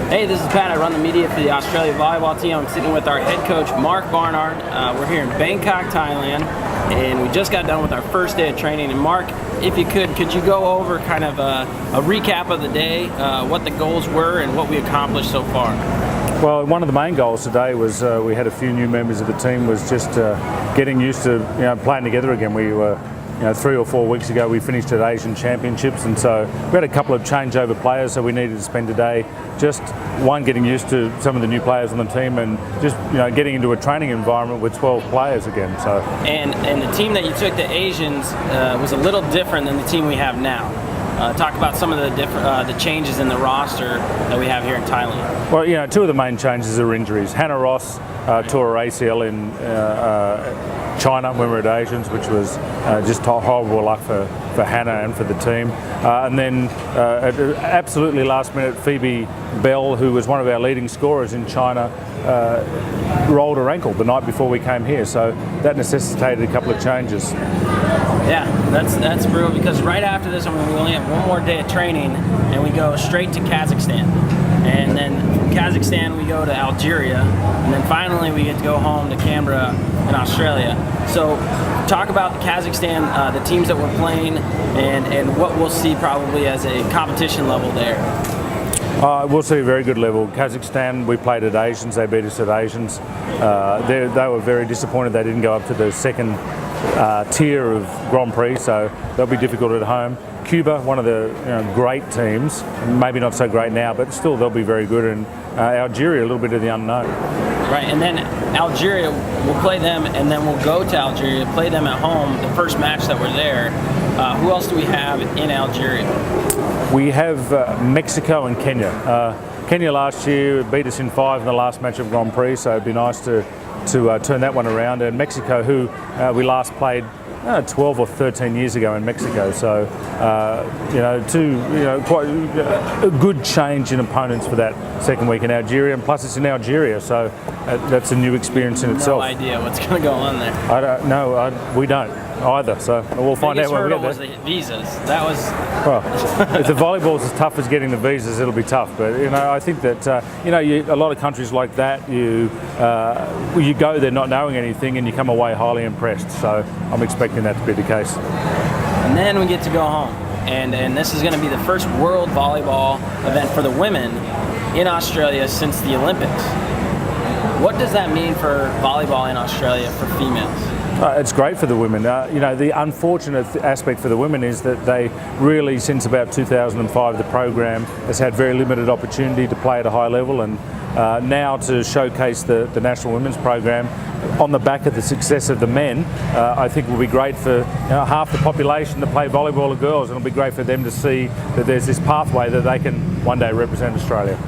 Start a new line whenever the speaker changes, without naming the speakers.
Hey, this is Pat. I run the media for the Australia volleyball team. I'm sitting with our head coach, Mark Barnard. We're here in Bangkok, Thailand, and we just got done with our first day of training. And Mark, if you could you go over kind of a recap of the day, what the goals were and what we accomplished so far?
Well, one of the main goals today was we had a few new members of the team, was just getting used to playing together again. We were 3 or 4 weeks ago we finished at Asian Championships, and so we had a couple of changeover players, so we needed to spend today just getting used to some of the new players on the team, and just getting into a training environment with 12 players again. So
and the team that you took to Asians was a little different than the team we have now. Talk about some of the changes in the roster that we have here in Thailand.
Well, two of the main changes are injuries. Hannah Ross tore her ACL in China when we were at Asians, which was just horrible luck for Hannah and for the team. And then at absolutely last minute, Phoebe Bell, who was one of our leading scorers in China, rolled her ankle the night before we came here, so that necessitated a couple of changes.
Yeah, that's brutal, because right after this, we only have one more day of training, and we go straight to Kazakhstan. And then from Kazakhstan, we go to Algeria, and then finally we get to go home to Canberra in Australia. So talk about the Kazakhstan, the teams that we're playing, and what we'll see probably as a competition level there.
We'll see a very good level. Kazakhstan, we played at Asians, they beat us at Asians. They were very disappointed they didn't go up to the second tier of Grand Prix, so they'll be difficult at home. Cuba, one of the great teams, maybe not so great now, but still they'll be very good. And Algeria, a little bit of the unknown.
Right, and then Algeria, we'll play them, and then we'll go to Algeria, play them at home, the first match that we're there. Who else do we have in Algeria?
We have Mexico and Kenya. Kenya last year beat us in 5 in the last match of Grand Prix, so it'd be nice to turn that one around. And Mexico, who we last played 12 or 13 years ago in Mexico, so quite a good change in opponents for that second week in Algeria, and plus it's in Algeria, so that's a new experience in itself.
No idea what's going to go on there.
I don't know. We don't either, so we'll find out when we get there.
The biggest hurdle was the visas. That was
well, if the volleyball's as tough as getting the visas, it'll be tough. But I think that a lot of countries like that, you go there not knowing anything, and you come away highly impressed. So I'm expecting that to be the case.
And then we get to go home, and this is going to be the first World Volleyball event for the women in Australia since the Olympics. What does that mean for volleyball in Australia for females?
It's great for the women. The unfortunate aspect for the women is that they really, since about 2005, the program has had very limited opportunity to play at a high level, and now to showcase the national women's program on the back of the success of the men, I think will be great for half the population that play volleyball are girls, and it'll be great for them to see that there's this pathway that they can one day represent Australia.